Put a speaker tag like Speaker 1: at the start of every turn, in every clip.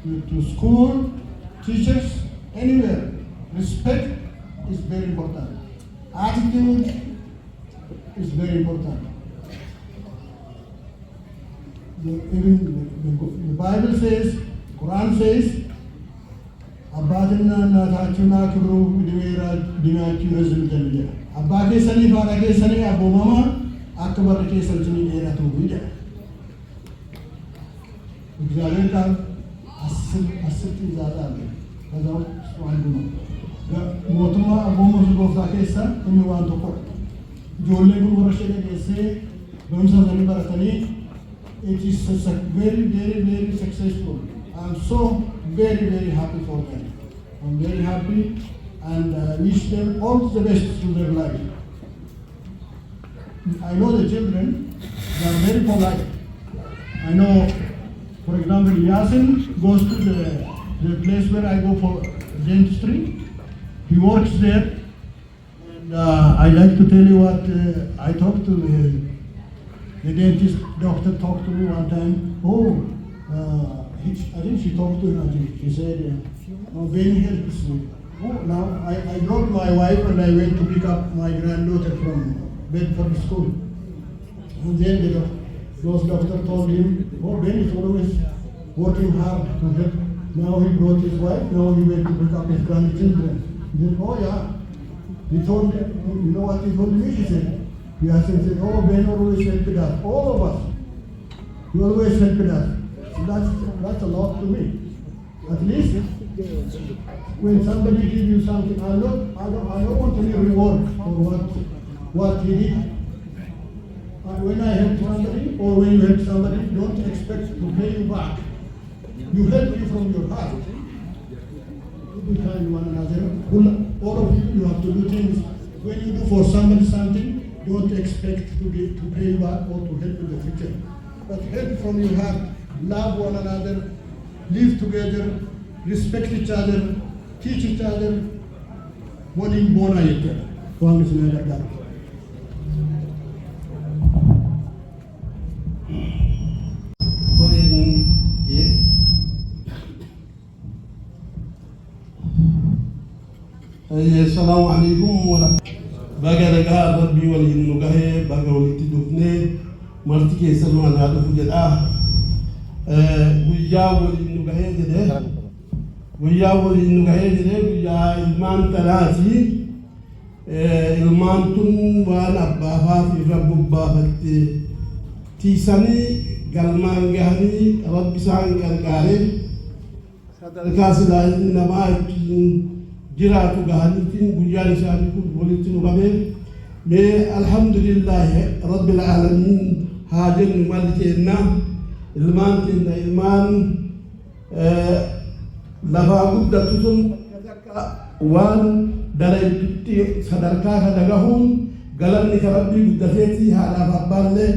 Speaker 1: to school, teachers, anywhere. Respect is very important. Attitude is very important. Even the Bible says, Quran says, Abbatina Natachuna Kuru Dinaki Husband Jamiya. Abba Sani Farake Sani Abu Mama, Akbar Kesani Era to Vida. Exalenta Asiti Zada, without Swanduma. Motuma Aboma Gofta Kesa, and you want to put. Jole Gurashek say, Bamsa Baratani, it is very, very, very successful. I'm so very, very happy for them. I'm very happy and wish them all the best to their life. I know the children, they are very polite. I know, for example, Yasin goes to the place where I go for dentistry. He works there. And I like to tell you what I talked to the dentist doctor talked to me one time. I think she talked to him. She said, Benny helps me. Now I brought my wife and I went to pick up my granddaughter from Bedford School. And then those doctor told him, Ben is always working hard to help. Now he brought his wife, now he went to pick up his grandchildren. He said, He told me, you know what he told me? He said, said, Ben always helped us, all of us. He always helped us. So that's a lot to me. At least when somebody gives you something, I don't want any reward for what he did. When I help somebody or when you help somebody, don't expect to pay you back. You help you from your heart. Be kind to one another. All of you have to do things. When you do for somebody something, don't expect to pay you back or to help in the future. But help from your heart. Love one another, live together, respect each other, teach each other. One in bona yet. One is like that.
Speaker 2: السلام عليكم ورحمة الله وبركاته. ربي ولي نجاه بقى ولي تدفنه مرتكي سلوا على هذا فجأة. ويا ولي نجاه جده ويا ولي نجاه جده ويا إلمان ثلاثي إلمان تون وانا بافا في رب بافت تيساني قلمان جهني رب سان قلقاري صدر لا إنما جراتو قهنتين بجان سابقون ولتنو قبل الحمد لله رب العالمين هاجن مالكينا إلمان كنا إلمان لفا قدة تسن وان درجتي صدركا كدغهم قلبني كربي قدتي هذا فبالله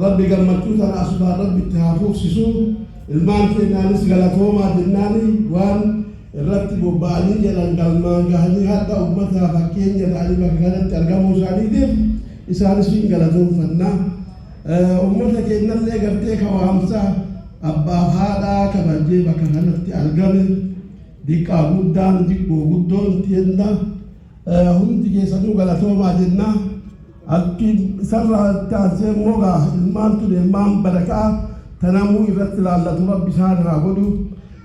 Speaker 2: ربي قمتو تنا أصبح ربي تهافوك سيسو إلمان كنا نس غلطوما دناني وان irratti bobba'anii jedhan galmaan gahanii hadda ummata fakkeenya jedhanii bakka kanatti argamuu isaaniitiif isaanis hin galatoomfannaa. Ummata keenyallee gartee kawaamsa abbaaf haadhaa kabajee bakka kanatti argame diqqaa guddaan diqqoo guddoon jenna hundi keessanuu galatoomaa jenna. Akki isarraa taasisee immoo ilmaan tun ilmaan barakaa tanamuu irratti ilaallatu rabbi isaan haa godhu.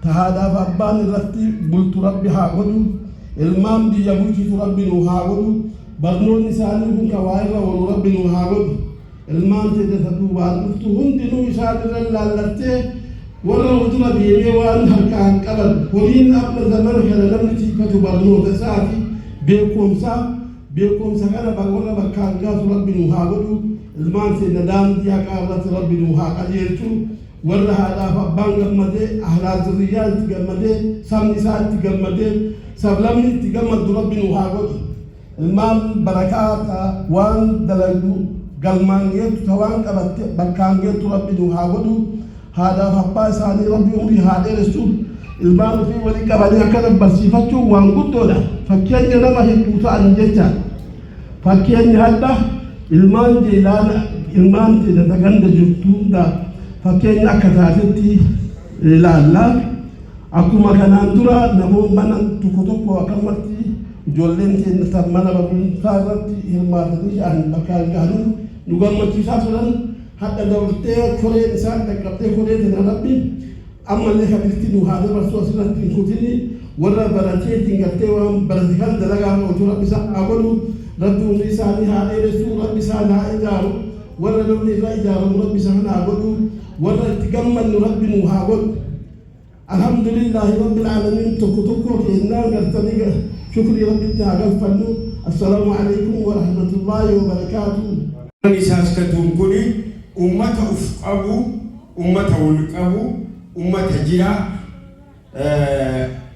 Speaker 2: تهذا فبان رتي بلت ربي هاغدو المام دي يبوكي ربي نو هاغدو برنون نساني بن كوايرا وربي نو هاغدو المام تدتو وانتو هندي نو يسال لالتي ورا وجنا بيمي وان هكان قبل ولين ابن زمان كلا لم تيفتو برنون تساتي بيكم سا كان بغورا بكان غاز ربي نو هاغدو المام تندام دي هاغدو ربي نو هاغدو ورا هذا فبان جمده أهل الزريات جمده سامنسات جمده سبلامي تجمد ربنا وهاجود المام بركات وان دلالو قلمانية توان كبت بركانية ربنا وهاجود هذا فبان ساني ربي أمري هذا رسول المام في ولي كبدي أكلم برسيفتو وان قدودا فكيان لما هيكوتا أنجتا فكيان هذا المام جيلانا المام جيلانا جند جبتون دا fakkeenya akka taatetti ilaalla akkuma kanaan dura namoonni mana tokko akkamatti ijoolleen keenya mana barumsaa irratti hirmaatanii bakkaan gahanii nu gammachiisaa turan hadda dabartee koreen isaan dhaqqabtee koree tana rabbi ammallee kabirti nu haa dabarsu asirratti hin kutini warra barateetiin gartee waan barate kan dalagaa hojii rabbi isaan haa godhu rabbi hundi isaanii haa dheeressu rabbi isaan haa ijaaru warra namni irraa ijaaramu rabbi isaan haa godhu warra itti gammannu rabbi nu haa godhu. Alhamdulillah rabbil alamin tokko keenna gartanii shukri rabbi ta'ala fannu assalamu alaykum wa rahmatullahi wa barakatuh.
Speaker 3: Isaas katuun kuni ummata uf qabu ummata wal qabu ummata jira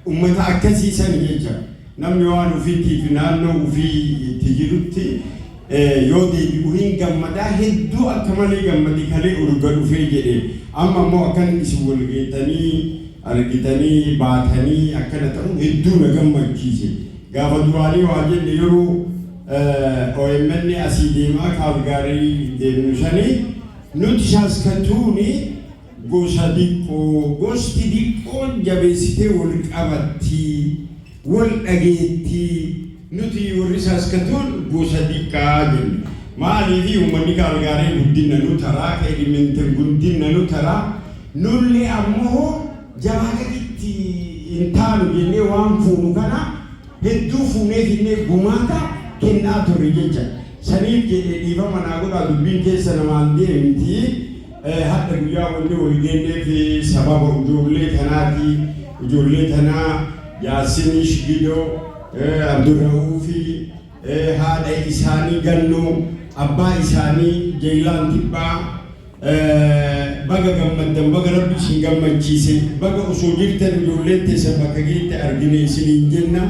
Speaker 3: ummata akkasiisan jecha namni waan ufiitiif naannoo ufii itti jirutti yoo deebi'u hin gammadaa hedduu akka malee gammadi kalee urga dhufee jedhe amma immoo akkan isin wal geetanii argitanii baatanii akkana ta'u hedduu na gammachiise gaafa duraanii waa jenne yeroo OMN asii deemaa Kaalgaarii deemnu sanii nuti shaaskatuuni gosa diqqoo gosti diqqoon jabeessitee wal qabatti wal dhageettii nuti warri shaaskatuun gosa diqqaa jenna maaliifi uummanni Kaalgaarii guddina nu taraa Edmonton guddina nu taraa nullee ammoo jabaatatti hin taanu jennee waan fuunu kana hedduu fuunee finnee gumaata kennaa turre jecha saniif jedhee dhiifama naa godhaa dubbiin keessa namaan deemti hadda guyyaa wanni wal geenneef sababa ijoollee tanaati ijoollee tanaa Yaasin Shigidoo Abdurrahuufi haadha isaanii Gannoo abbaa isaanii Jeelaan Tibbaa baga gammaddan baga rabbi isin gammachiise baga osoo jirtan ijoolleen teessan bakka geette argine isiniin jenna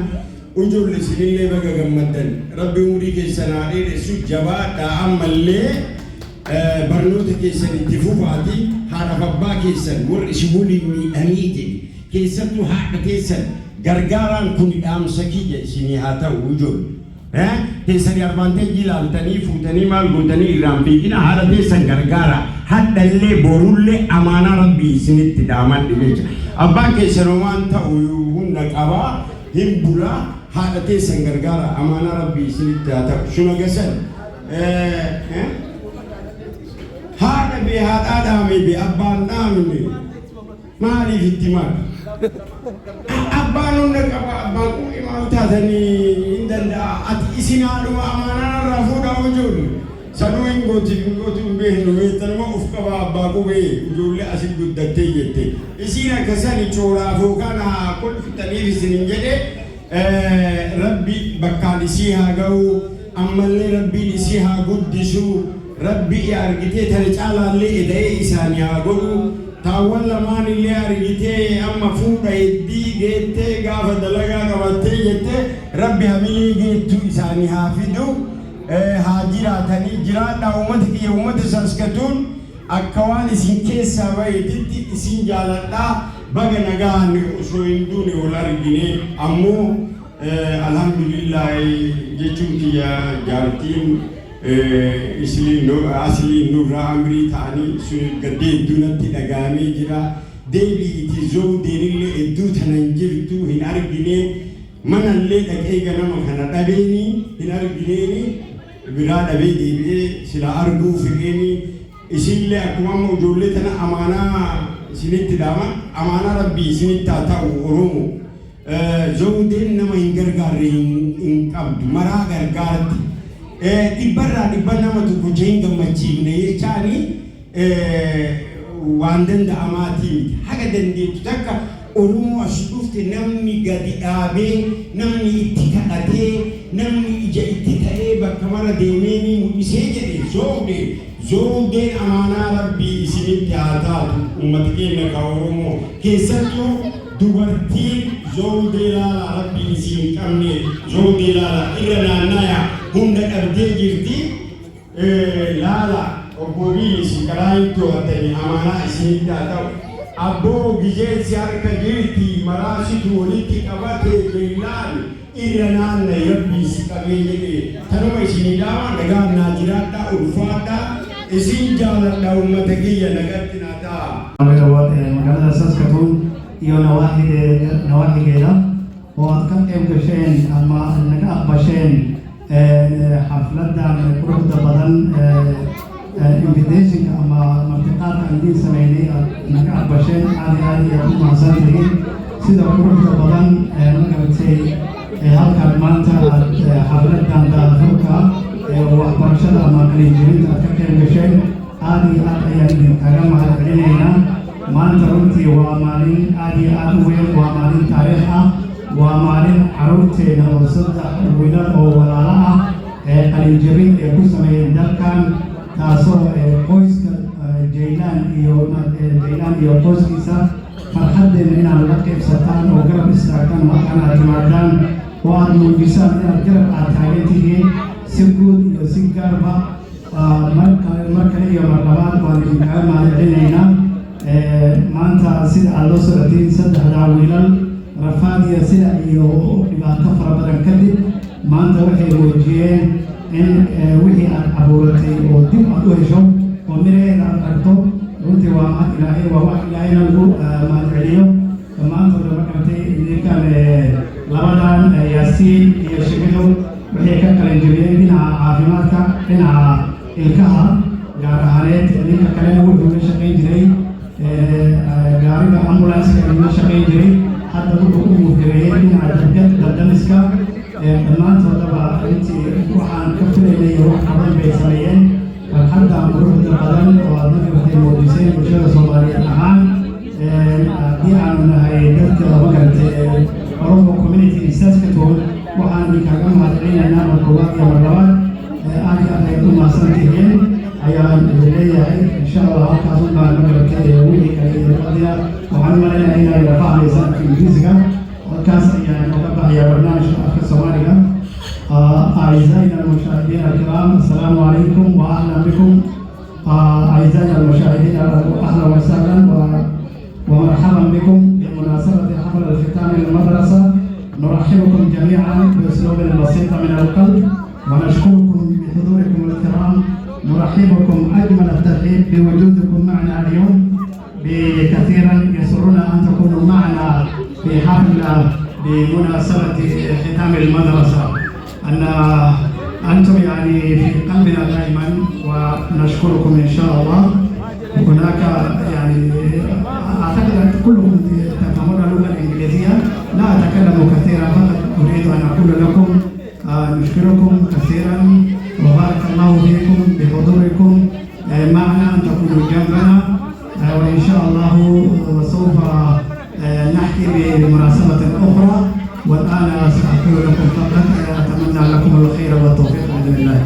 Speaker 3: ijoollee isinillee baga gammaddan rabbi umurii keessan haa dheeressu jabaadhaa ammallee barnoota keessan itti fufaati haadhaaf abbaa keessan warri isin waliin miidhanii jedhe keessattuu haadha keessan gargaaraan kun dhaamsa kiyya isinii haa ta'u ijoollee teessanii advaanteejii ilaaltanii fuutanii maal gootanii irraan fiigina haadha teessan gargaara haddallee borullee amaanaa rabbii isinitti dhaamadhe jecha abbaan keessan waan ta'u hunda qabaa hin bulaa haadha teessan gargaara amaanaa rabbii isinitti haa ta'u shuma gasan haadha bee haadhaa dhaame bee abbaan dhaamne maaliif itti maadha abbaan hunda qaba abbaan imaam taatanii hin danda'a ati isin haadhuma amaanaa irraa fuudhaa ijoollee sanuu hin gootiin beeknu beektanuma uf qaba abbaa qubee ijoollee asin guddattee jette isiin akkasani chooraaf yookaan haa kolfitaniif isin hin jedhe rabbi bakkaan isii haa ga'u ammallee rabbiin isii haa guddisu rabbi argitee tana caalaallee eda'ee isaanii haa godhu taawwan lamaan illee argitee amma fuudha heddii geettee gaafa dalagaa qabattee jettee rabbi hamilee geettu isaanii haa fidu haa jiraatanii jiraadhaa uummata kiyya uummata saskatuun akka waan isin keessaa baheetitti isin jaaladhaa baga nagaan osoo hin duune wal argine ammoo alhamdulillah jechuun kiyya jaartiin asliin nurraa amrii ta'anii sun gaddee hedduunatti dhagahamee jira deebi'iiti zoodeenillee hedduu tanan jirtu hin argine manallee dhaqee ganama kana dhabeeni hin argineeni biraa dhabee deebi'ee sila arguu fedheeni isinillee akkuma amma ijoollee tana amaanaa isinitti dhaaman amaanaa rabbii isinitti haa ta'u Oromoo zoodeen nama hin gargaarre hin qabdu maraa gargaaratti dhibbarraa dhibba nama tokko jeen gammachiifne jechaanii waan danda'amaatii miti haga dandeettu takka Oromoo as dhufte namni gadi dhaabee namni itti kadhatee namni ija itti ta'ee bakka mara deemee mul'isee jedhe zoodeen amaanaa rabbii isinitti haa taatu uummata keenya ka Oromoo keessattuu dubartiin zoodee laala rabbii isin qabne zoodee laala irra naannaya hunda dhabdee jirti laala obbobii isin karaa hin to'atanii amaanaa isinitti haa ta'u abboo bijeessi harka jirti maraasitu walitti qabatee beelaan irra naanna rabbii si qabee jedhe tanuma isinii dhaama nagaan naa jiraadhaa ulfaadhaa isin jaaladhaa uummata kiyya nagatti naa ta'a.
Speaker 4: Magaalaa Saskatoon iyo nawaaxigeeda oo aad ka qayb gasheen ama naga aqbasheen xafladan quruxda badan invitationka ama martiqaadka aan idiin sameynay aad naga aqbasheen aad iyo aad u mahadsantihiin sida quruxda badan magaratay halkan maanta aad xafladan daafurka waxbarashada ama qalinjibinta aad ka qayb gasheen aad iyo aad ayaan idinkaga mahad celinaynaa maanta runtii waa maalin aad iyo aad u weyn waa maalin taariikh ah waa maalin caruurteena oo 3 wiilal oo walaalo ah qalinjibin ay ku sameeyeen dalkan taasoo qoyska jaylaan iyo qoyskiisa farxaddeena inaad la qaybsataan oo garab istaagtaan markaan aad timaadaan oo aad muujisaan inaad garab aad taagan tihiin si guud iyo si gaarba mar kale iyo mar labaad waan idinkaga mahad celinaynaa maanta sida aad loo socotiin 3 wiilal rafaad iyo sida iyo dhibaato fara badan kadib maanta waxay muujiyeen in wixii aad abuuratay oo dib aad u hesho oo miraheeda aad aragto runtii waa mahad ilaahay waa wax ilaahayna lagu mahad celiyo dhammaantood markaatay idinkan labadan yaasiin iyo shibido waxay ka qalinjibiyeen dhinaca caafimaadka dhinaca ilkaha gaar ahaaneed ninka kalena wuxuu la shaqayn jiray gaariga ambulanska ayuu la shaqayn jiray hadda wuxuu u muhireeyey dhinaca dardamiska dhammaantoodaba intii waxaan ka filaynay wax badan bay sameeyeen farxaddan quruxda badan oo aad magaratay muujiseen bulshada soomaaliyeed ahaan haddii aanu nahay dadka magaratay oromo community saskatoon waxaan idinkaga mahad celinaynaa mar koowaad iyo mar labaad aad iyo aad ay u mahadsan tihiin ayaan idin leeyahay insha allah halkaas un baan magaratay wixii kale iyo luqadiya waxaan u malaynayaa inay la fahmaysaan afka ingiriisiga halkaas ayaan uga baxayaa barnaamijka afka soomaaliga أعزائنا المشاهدين الكرام السلام عليكم وأهلا بكم أعزائنا المشاهدين أهلا وسهلا ومرحبا بكم بمناسبة حفل الختام للمدرسة نرحبكم جميعا بأسلوب بسيط من القلب ونشكركم بحضوركم الكرام نرحبكم أجمل الترحيب بوجودكم معنا اليوم بكثيرا يسرنا أن تكونوا معنا في حفل بمناسبة ختام المدرسة أن أنتم يعني في قلبنا دائما ونشكركم إن شاء الله هناك يعني أعتقد أن كلكم تفهمون اللغة الإنجليزية لا أتكلم كثيرا فقط أريد أن أقول لكم نشكركم كثيرا وبارك الله فيكم بحضوركم معنا أن تكونوا جنبنا وإن شاء الله سوف نحكي بمناسبة أخرى والآن سأقول لكم فقط أتمنى لكم الخير والتوفيق بإذن الله.